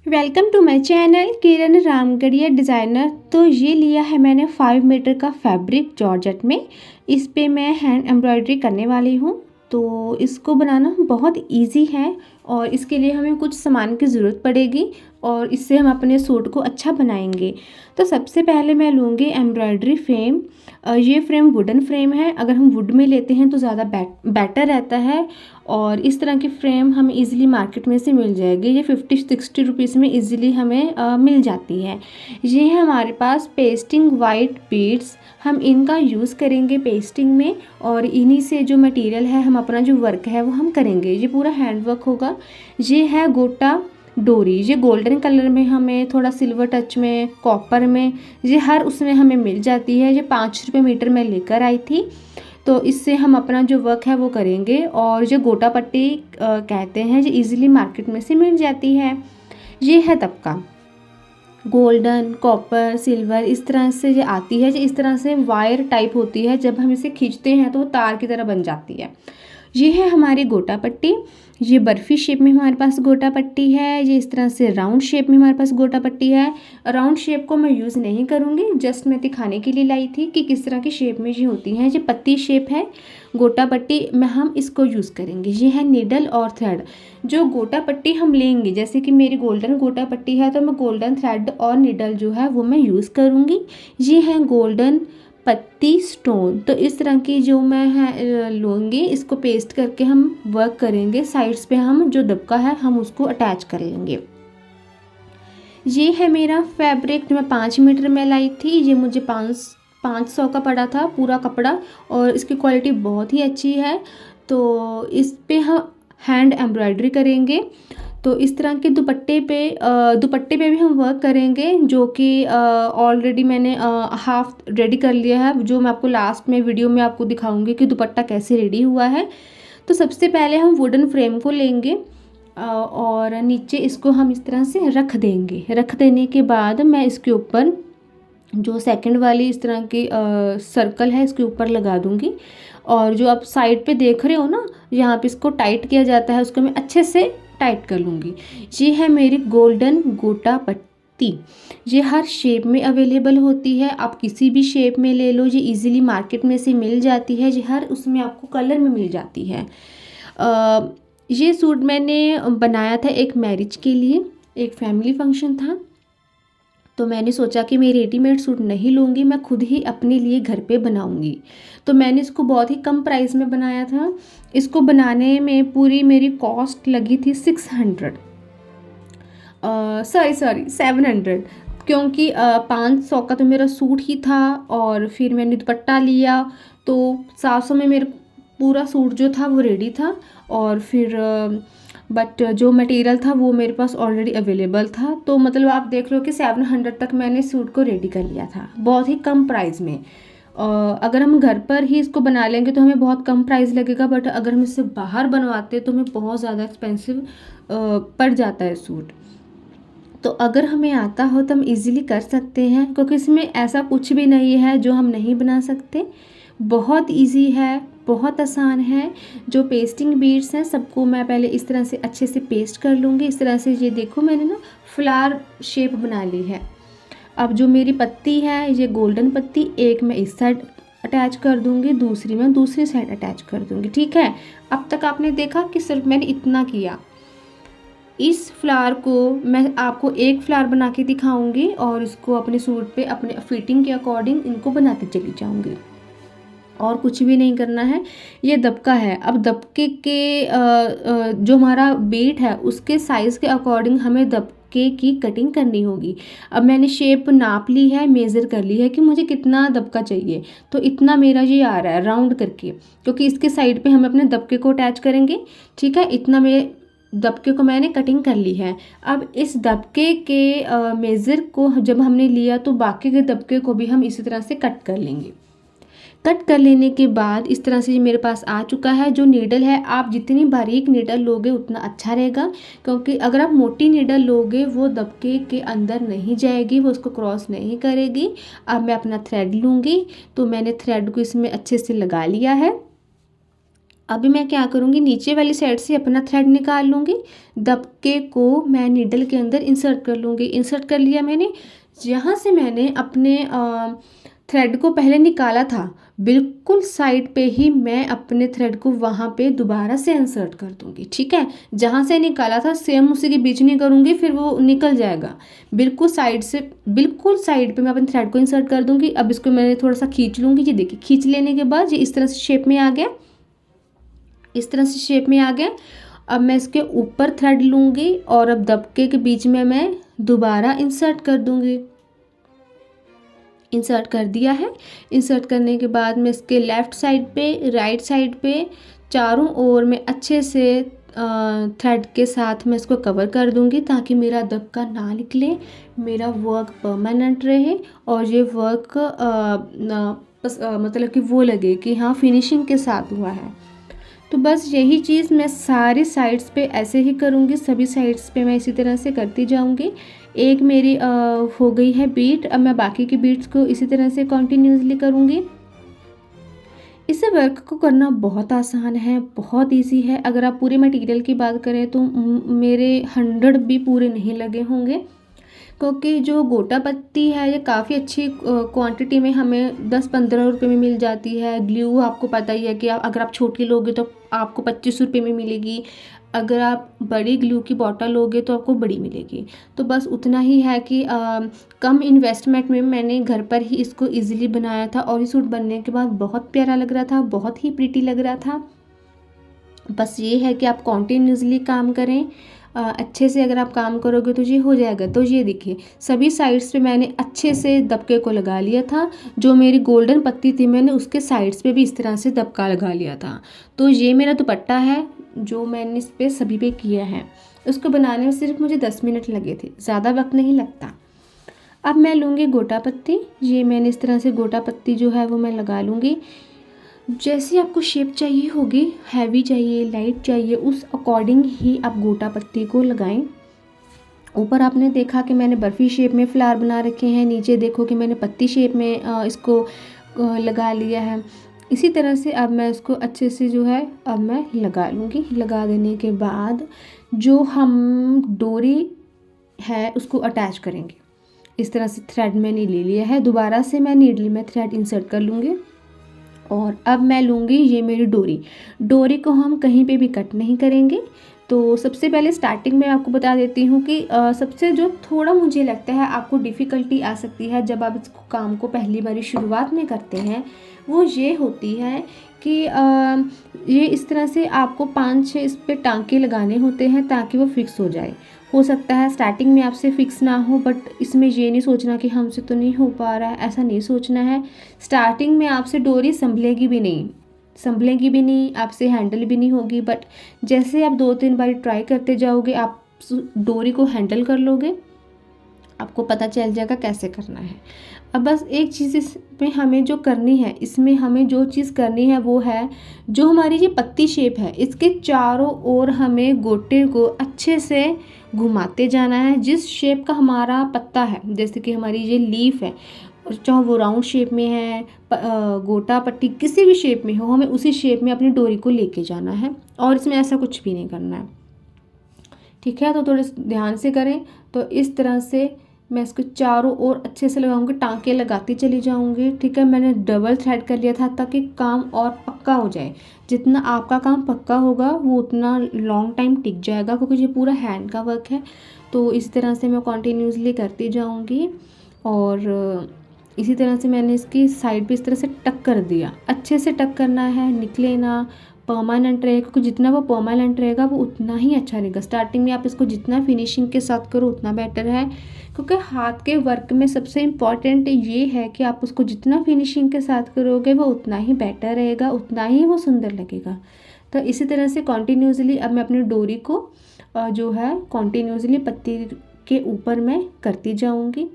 Welcome to my channel Kiran Ramgarhia designer. तो ये लिया है मैंने 5 मीटर का फैब्रिक जॉर्जेट में। इस पे मैं हैंड एम्ब्रॉयडरी करने वाली हूँ। तो इसको बनाना बहुत इजी है और इसके लिए हमें कुछ सामान की ज़रूरत पड़ेगी और इससे हम अपने सूट को अच्छा बनाएंगे। तो सबसे पहले मैं लूँगी एम्ब्रॉयडरी फ्रेम। ये फ्रेम वुडन फ्रेम है। अगर हम वुड में लेते हैं तो ज़्यादा बेटर रहता है और इस तरह की फ्रेम हमें इजीली मार्केट में से मिल जाएगी। ये 50-60 रुपीज़ में इजीली हमें मिल जाती है। ये है हमारे पास पेस्टिंग वाइट बीड्स। हम इनका यूज़ करेंगे पेस्टिंग में और इन्हीं से जो मटेरियल है हम अपना जो वर्क है वो हम करेंगे। ये पूरा हैंड वर्क होगा। ये है गोटा डोरी। ये गोल्डन कलर में हमें थोड़ा सिल्वर टच में कॉपर में ये हर उसमें हमें मिल जाती है। ये 5 रुपये मीटर में लेकर आई थी। तो इससे हम अपना जो वर्क है वो करेंगे और जो गोटा पट्टी कहते हैं ये इजीली मार्केट में से मिल जाती है। ये है तबका गोल्डन कॉपर सिल्वर इस तरह से ये आती है। ये इस तरह से वायर टाइप होती है। जब हम इसे खींचते हैं तो वो तार की तरह बन जाती है। ये है हमारी गोटा पट्टी। ये बर्फ़ी शेप में हमारे पास गोटा पट्टी है। ये इस तरह से राउंड शेप में हमारे पास गोटा पट्टी है। राउंड शेप को मैं यूज़ नहीं करूँगी, जस्ट मैं दिखाने के लिए लाई थी कि किस तरह की शेप में ये होती हैं। ये पत्ती शेप है गोटा पट्टी में, हम इसको यूज़ करेंगे। ये है नीडल और थ्रेड। जो गोटा पट्टी हम लेंगे, जैसे कि मेरी गोल्डन गोटा पट्टी है तो मैं गोल्डन थ्रेड और नीडल जो है वो मैं यूज़ करूँगी। ये है गोल्डन पत्ती स्टोन। तो इस तरह की जो मैं है लूँगी, इसको पेस्ट करके हम वर्क करेंगे। साइड्स पे हम जो दबका है हम उसको अटैच कर लेंगे। ये है मेरा फैब्रिक जो मैं 5 मीटर में लाई थी। ये मुझे 500 का पड़ा था पूरा कपड़ा और इसकी क्वालिटी बहुत ही अच्छी है। तो इस पे हम हैंड एम्ब्रॉयडरी करेंगे। तो इस तरह के दुपट्टे पे भी हम वर्क करेंगे, जो कि ऑलरेडी मैंने हाफ रेडी कर लिया है, जो मैं आपको लास्ट में वीडियो में आपको दिखाऊंगी कि दुपट्टा कैसे रेडी हुआ है। तो सबसे पहले हम वुडन फ्रेम को लेंगे और नीचे इसको हम इस तरह से रख देंगे। रख देने के बाद मैं इसके ऊपर जो सेकंड वाली इस तरह की सर्कल है इसके ऊपर लगा दूंगी। और जो आप साइड पे देख रहे हो ना, यहाँ पे इसको टाइट किया जाता है, उसको मैं अच्छे से टाइट कर लूँगी। ये है मेरी गोल्डन गोटा पट्टी। ये हर शेप में अवेलेबल होती है, आप किसी भी शेप में ले लो। ये इजीली मार्केट में से मिल जाती है। ये हर उसमें आपको कलर में मिल जाती है। ये सूट मैंने बनाया था एक मैरिज के लिए, एक फैमिली फंक्शन था। तो मैंने सोचा कि मैं रेडीमेड सूट नहीं लूँगी, मैं खुद ही अपने लिए घर पे बनाऊँगी। तो मैंने इसको बहुत ही कम प्राइस में बनाया था। इसको बनाने में पूरी मेरी कॉस्ट लगी थी 600 सॉरी 700, क्योंकि 500 का तो मेरा सूट ही था और फिर मैंने दुपट्टा लिया तो 700 में मेरा पूरा सूट जो था वो रेडी था। और फिर बट जो मटेरियल था वो मेरे पास ऑलरेडी अवेलेबल था। तो मतलब आप देख लो कि 700 तक मैंने सूट को रेडी कर लिया था, बहुत ही कम प्राइस में। अगर हम घर पर ही इसको बना लेंगे तो हमें बहुत कम प्राइस लगेगा, बट अगर हम इससे बाहर बनवाते तो हमें बहुत ज़्यादा एक्सपेंसिव पड़ जाता है सूट। तो अगर हमें आता हो तो हम इजीली कर सकते हैं, क्योंकि इसमें ऐसा कुछ भी नहीं है जो हम नहीं बना सकते। बहुत इजी है, बहुत आसान है। जो पेस्टिंग बीड्स हैं सबको मैं पहले इस तरह से अच्छे से पेस्ट कर लूँगी। इस तरह से ये देखो मैंने ना फ्लावर शेप बना ली है। अब जो मेरी पत्ती है ये गोल्डन पत्ती, एक मैं इस साइड अटैच कर दूँगी, दूसरी मैं दूसरी साइड अटैच कर दूँगी। ठीक है, अब तक आपने देखा कि सिर्फ मैंने इतना किया। इस फ्लावर को मैं आपको एक फ्लावर बना के दिखाऊंगी और इसको अपने सूट पे अपने फिटिंग के अकॉर्डिंग इनको बनाते चली जाऊंगी, और कुछ भी नहीं करना है। ये दबका है। अब दबके के जो हमारा बीट है उसके साइज़ के अकॉर्डिंग हमें दबके की कटिंग करनी होगी। अब मैंने शेप नाप ली है, मेज़र कर ली है कि मुझे कितना दबका चाहिए। तो इतना मेरा ये आ रहा है राउंड करके, क्योंकि इसके साइड पे हम अपने दबके को अटैच करेंगे। ठीक है, इतना मेरे दबके को मैंने कटिंग कर ली है। अब इस दबके के मेज़र को जब हमने लिया तो बाकी के दबके को भी हम इसी तरह से कट कर लेंगे। कट कर लेने के बाद इस तरह से ये मेरे पास आ चुका है। जो नीडल है, आप जितनी बारीक नीडल लोगे उतना अच्छा रहेगा, क्योंकि अगर आप मोटी नीडल लोगे वो दबके के अंदर नहीं जाएगी, वो उसको क्रॉस नहीं करेगी। अब मैं अपना थ्रेड लूँगी। तो मैंने थ्रेड को इसमें अच्छे से लगा लिया है अभी मैं क्या करूँगी, नीचे वाली साइड से अपना थ्रेड निकाल लूँगी, दबके को मैं नीडल के अंदर इंसर्ट कर लूँगी। इंसर्ट कर लिया मैंने। जहाँ से मैंने अपने थ्रेड को पहले निकाला था, बिल्कुल साइड पे ही मैं अपने थ्रेड को वहाँ पे दोबारा से इंसर्ट कर दूँगी। ठीक है, जहाँ से निकाला था सेम उसी के बीच नहीं करूँगी, फिर वो निकल जाएगा। बिल्कुल साइड से, बिल्कुल साइड पे मैं अपने थ्रेड को इंसर्ट कर दूँगी। अब इसको मैंने थोड़ा सा खींच लूँगी। ये देखिए, खींच लेने के बाद ये इस तरह से शेप में आ गया, इस तरह से शेप में आ गया। अब मैं इसके ऊपर थ्रेड लूँगी और अब दबके के बीच में मैं दोबारा इंसर्ट कर दूँगी। इंसर्ट कर दिया है। इंसर्ट करने के बाद मैं इसके लेफ़्ट साइड पे, राइट साइड पे, चारों ओर में अच्छे से थ्रेड के साथ मैं इसको कवर कर दूँगी, ताकि मेरा दबका ना निकले, मेरा वर्क परमानेंट रहे और ये वर्क मतलब कि वो लगे कि हाँ फिनिशिंग के साथ हुआ है। तो बस यही चीज़ मैं सारी साइड्स पे ऐसे ही करूँगी, सभी साइड्स पे मैं इसी तरह से करती जाऊँगी। एक मेरी हो गई है बीट। अब मैं बाकी की बीट्स को इसी तरह से कंटिन्यूअसली करूँगी। इस वर्क को करना बहुत आसान है, बहुत इजी है। अगर आप पूरे मटेरियल की बात करें तो मेरे 100 भी पूरे नहीं लगे होंगे, क्योंकि जो गोटा पत्ती है ये काफ़ी अच्छी क्वांटिटी में हमें 10-15 रुपये में मिल जाती है। ग्लू आपको पता ही है कि अगर आप छोटी लोगे तो आपको 25 रुपये में मिलेगी, अगर आप बड़ी ग्लू की बॉटल लोगे तो आपको बड़ी मिलेगी। तो बस उतना ही है कि कम इन्वेस्टमेंट में मैंने घर पर ही इसको ईज़िली बनाया था और ये सूट बनने के बाद बहुत प्यारा लग रहा था, बहुत ही प्रिटी लग रहा था। बस ये है कि आप कॉन्टिन्यूसली काम करें, अच्छे से अगर आप काम करोगे तो ये हो जाएगा। तो ये देखिए, सभी साइड्स पे मैंने अच्छे से दबके को लगा लिया था। जो मेरी गोल्डन पत्ती थी मैंने उसके साइड्स पे भी इस तरह से दबका लगा लिया था। तो ये मेरा दुपट्टा है जो मैंने इस पर सभी पे किया है। उसको बनाने में सिर्फ मुझे 10 मिनट लगे थे, ज़्यादा वक्त नहीं लगता। अब मैं लूँगी गोटा पत्ती। ये मैंने इस तरह से गोटा पत्ती जो है वो मैं लगा लूँगी। जैसी आपको शेप चाहिए होगी, हैवी चाहिए, लाइट चाहिए, उस अकॉर्डिंग ही आप गोटा पत्ती को लगाएं। ऊपर आपने देखा कि मैंने बर्फ़ी शेप में फ्लावर बना रखे हैं, नीचे देखो कि मैंने पत्ती शेप में इसको लगा लिया है। इसी तरह से अब मैं इसको अच्छे से जो है अब मैं लगा लूँगी। लगा देने के बाद जो हम डोरी है उसको अटैच करेंगे। इस तरह से थ्रेड मैंने ले लिया है, दोबारा से मैं नीडल में थ्रेड इंसर्ट कर लूँगी और अब मैं लूँगी ये मेरी डोरी। डोरी को हम कहीं पे भी कट नहीं करेंगे। तो सबसे पहले स्टार्टिंग में आपको बता देती हूँ कि सबसे जो थोड़ा मुझे लगता है आपको डिफ़िकल्टी आ सकती है जब आप इस काम को पहली बारी शुरुआत में करते हैं, वो ये होती है कि ये इस तरह से आपको 5-6 इस पे टाँके लगाने होते हैं ताकि वो फिक्स हो जाए। हो सकता है स्टार्टिंग में आपसे फिक्स ना हो, बट इसमें ये नहीं सोचना कि हमसे तो नहीं हो पा रहा है, ऐसा नहीं सोचना है। स्टार्टिंग में आपसे डोरी संभलेगी भी नहीं, संभलेगी भी नहीं, आपसे हैंडल भी नहीं होगी, बट जैसे आप 2-3 बार ट्राई करते जाओगे आप डोरी को हैंडल कर लोगे, आपको पता चल जाएगा कैसे करना है। अब बस एक चीज़ इसमें हमें जो करनी है, इसमें हमें जो चीज़ करनी है वो है, जो हमारी ये पत्ती शेप है इसके चारों ओर हमें गोटे को अच्छे से घुमाते जाना है। जिस शेप का हमारा पत्ता है, जैसे कि हमारी ये लीफ है, चाहे वो राउंड शेप में है, गोटा पट्टी किसी भी शेप में हो, हमें उसी शेप में अपनी डोरी को लेके जाना है और इसमें ऐसा कुछ भी नहीं करना है। ठीक है, तो थोड़े ध्यान से करें। तो इस तरह से मैं इसको चारों ओर अच्छे से लगाऊंगी, टाँके लगाती चली जाऊंगी। ठीक है, मैंने डबल थ्रेड कर लिया था ताकि काम और पक्का हो जाए। जितना आपका काम पक्का होगा वो उतना लॉन्ग टाइम टिक जाएगा, क्योंकि ये पूरा हैंड का वर्क है। तो इस तरह से मैं कॉन्टीन्यूसली करती जाऊँगी और इसी तरह से मैंने इसकी साइड पे इस तरह से टक कर दिया। अच्छे से टक करना है, निकले ना, परमानेंट रहेगा, क्योंकि जितना वो परमानेंट रहेगा वो उतना ही अच्छा रहेगा। स्टार्टिंग में आप इसको जितना फिनिशिंग के साथ करो उतना बेटर है, क्योंकि हाथ के वर्क में सबसे इम्पॉर्टेंट ये है कि आप उसको जितना फिनिशिंग के साथ करोगे वो उतना ही बेटर रहेगा, उतना ही वो सुंदर लगेगा। तो इसी तरह से कॉन्टीन्यूसली अब मैं अपनी डोरी को जो है कॉन्टीन्यूसली पत्ती के ऊपर मैं करती जाऊँगी।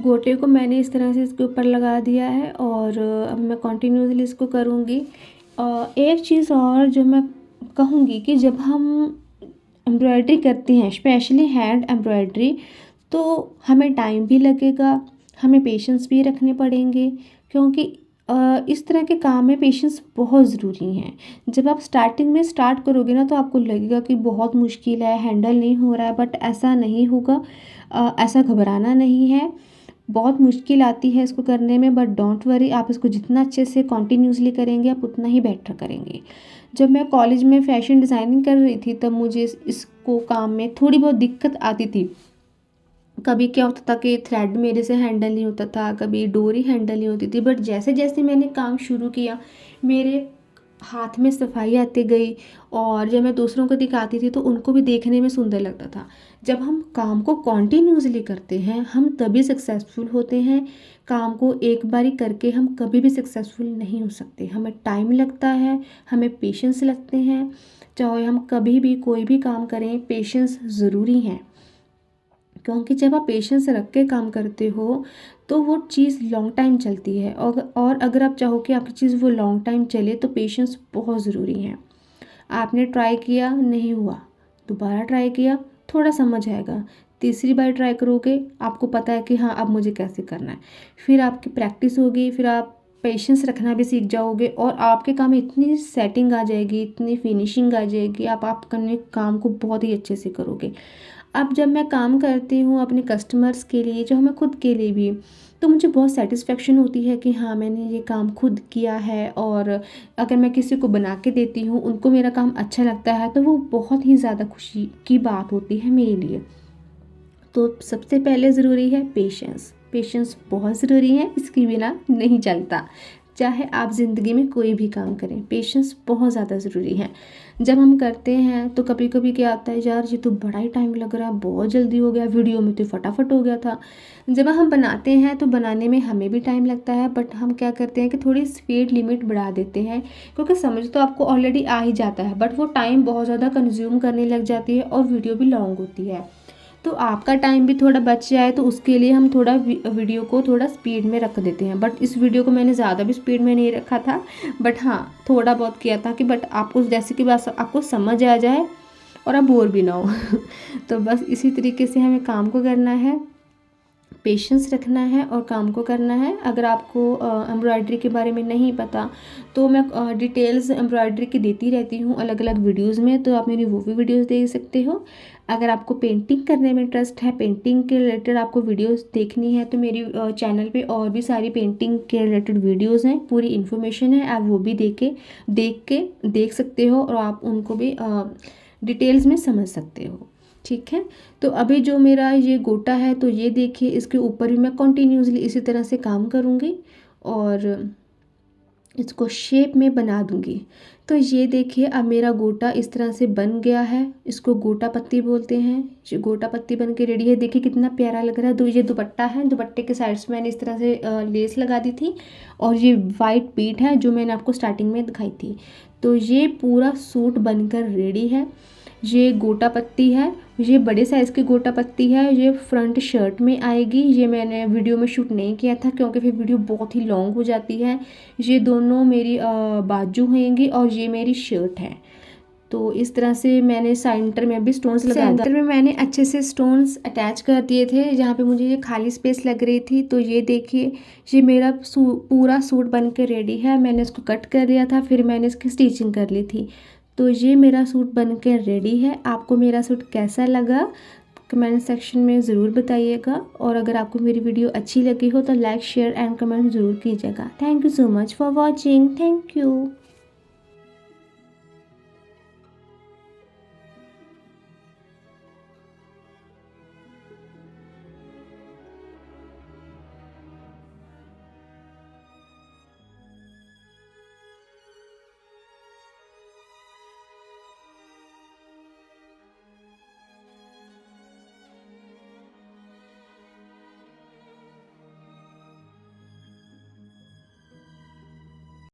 गोटे को मैंने इस तरह से इसके ऊपर लगा दिया है और अब मैं कंटिन्यूसली इसको करूँगी। एक चीज़ और जो मैं कहूँगी कि जब हम एम्ब्रॉयडरी करते हैं, स्पेशली हैंड एम्ब्रॉयडरी, तो हमें टाइम भी लगेगा, हमें पेशेंस भी रखने पड़ेंगे, क्योंकि इस तरह के काम में पेशेंस बहुत ज़रूरी हैं। जब आप स्टार्टिंग में स्टार्ट करोगे ना तो आपको लगेगा कि बहुत मुश्किल है, हैंडल नहीं हो रहा है, बट ऐसा नहीं होगा। ऐसा घबराना नहीं है। बहुत मुश्किल आती है इसको करने में, बट डोंट वरी, आप इसको जितना अच्छे से कॉन्टीन्यूसली करेंगे आप उतना ही बेटर करेंगे। जब मैं कॉलेज में फ़ैशन डिज़ाइनिंग कर रही थी तब मुझे इसको काम में थोड़ी बहुत दिक्कत आती थी। कभी क्या होता था कि थ्रेड मेरे से हैंडल नहीं होता था, कभी डोरी हैंडल नहीं होती थी, बट जैसे जैसे मैंने काम शुरू किया मेरे हाथ में सफाई आती गई और जब मैं दूसरों को दिखाती थी तो उनको भी देखने में सुंदर लगता था। जब हम काम को कॉन्टिन्यूसली करते हैं हम तभी सक्सेसफुल होते हैं। काम को एक बारी करके हम कभी भी सक्सेसफुल नहीं हो सकते। हमें टाइम लगता है, हमें पेशेंस लगते हैं। चाहे हम कभी भी कोई भी काम करें, पेशेंस ज़रूरी है, क्योंकि जब आप पेशेंस रख के काम करते हो तो वो चीज़ लॉन्ग टाइम चलती है। और अगर आप चाहो कि आपकी चीज़ वो लॉन्ग टाइम चले तो पेशेंस बहुत ज़रूरी है। आपने ट्राई किया, नहीं हुआ, दोबारा ट्राई किया, थोड़ा समझ आएगा, तीसरी बार ट्राई करोगे आपको पता है कि हाँ अब मुझे कैसे करना है। फिर आपकी प्रैक्टिस होगी, फिर आप पेशेंस रखना भी सीख जाओगे और आपके काम में इतनी सेटिंग आ जाएगी, इतनी फिनिशिंग आ जाएगी, आप करने काम को बहुत ही अच्छे से करोगे। अब जब मैं काम करती हूँ अपने कस्टमर्स के लिए, जो मैं खुद के लिए भी, तो मुझे बहुत सेटिस्फेक्शन होती है कि हाँ मैंने ये काम खुद किया है। और अगर मैं किसी को बना के देती हूँ, उनको मेरा काम अच्छा लगता है, तो वो बहुत ही ज़्यादा खुशी की बात होती है मेरे लिए। तो सबसे पहले ज़रूरी है पेशेंस। पेशेंस बहुत ज़रूरी है, इसके बिना नहीं चलता। चाहे आप ज़िंदगी में कोई भी काम करें, पेशेंस बहुत ज़्यादा ज़रूरी है। जब हम करते हैं तो कभी कभी क्या आता है, यार ये तो बड़ा ही टाइम लग रहा है, बहुत जल्दी हो गया, वीडियो में तो फटाफट हो गया था। जब हम बनाते हैं तो बनाने में हमें भी टाइम लगता है, बट हम क्या करते हैं कि थोड़ी स्पीड लिमिट बढ़ा देते हैं, क्योंकि समझ तो आपको ऑलरेडी आ ही जाता है, बट वो टाइम बहुत ज़्यादा कंज्यूम करने लग जाती है और वीडियो भी लॉन्ग होती है। तो आपका टाइम भी थोड़ा बच जाए तो उसके लिए हम थोड़ा वीडियो को थोड़ा स्पीड में रख देते हैं। बट इस वीडियो को मैंने ज़्यादा भी स्पीड में नहीं रखा था, बट हाँ थोड़ा बहुत किया था कि बट आपको जैसे कि बस आपको समझ आ जाए और आप बोर भी ना हो तो बस इसी तरीके से हमें काम को करना है, पेशेंस रखना है और काम को करना है। अगर आपको एम्ब्रॉयडरी के बारे में नहीं पता तो मैं डिटेल्स एम्ब्रॉयडरी की देती रहती हूँ अलग अलग वीडियोस में, तो आप मेरी वो भी वीडियोस देख सकते हो। अगर आपको पेंटिंग करने में इंटरेस्ट है, पेंटिंग के रिलेटेड आपको वीडियोस देखनी है, तो मेरी चैनल पे और भी सारी पेंटिंग के रिलेटेड वीडियोस हैं, पूरी इन्फॉर्मेशन है, आप वो भी देख सकते हो और आप उनको भी डिटेल्स में समझ सकते हो। ठीक है, तो अभी जो मेरा ये गोटा है तो ये देखिए, इसके ऊपर भी मैं कंटिन्यूसली इसी तरह से काम करूँगी और इसको शेप में बना दूँगी। तो ये देखिए अब मेरा गोटा इस तरह से बन गया है, इसको गोटा पत्ती बोलते हैं। ये गोटा पत्ती बन के रेडी है, देखिए कितना प्यारा लग रहा है। ये दुपट्टा है, दुपट्टे के साइड्स मैंने इस तरह से लेस लगा दी थी और ये वाइट बीट है जो मैंने आपको स्टार्टिंग में दिखाई थी। तो ये पूरा सूट बनकर रेडी है। ये गोटा पत्ती है, ये बड़े साइज़ की गोटा पत्ती है, ये फ्रंट शर्ट में आएगी। ये मैंने वीडियो में शूट नहीं किया था क्योंकि फिर वीडियो बहुत ही लॉन्ग हो जाती है। ये दोनों मेरी बाजू होंगी और ये मेरी शर्ट है। तो इस तरह से मैंने सेंटर में भी स्टोन्स लगा दिए। सेंटर में मैंने अच्छे से स्टोन्स अटैच कर दिए थे जहाँ पे मुझे ये खाली स्पेस लग रही थी। तो ये देखिए, ये मेरा पूरा सूट बन के रेडी है। मैंने इसको कट कर लिया था, फिर मैंने इसकी स्टिचिंग कर ली थी। तो ये मेरा सूट बन के रेडी है। आपको मेरा सूट कैसा लगा कमेंट सेक्शन में ज़रूर बताइएगा, और अगर आपको मेरी वीडियो अच्छी लगी हो तो लाइक शेयर एंड कमेंट ज़रूर कीजिएगा। Thank you so much for watching. Thank you.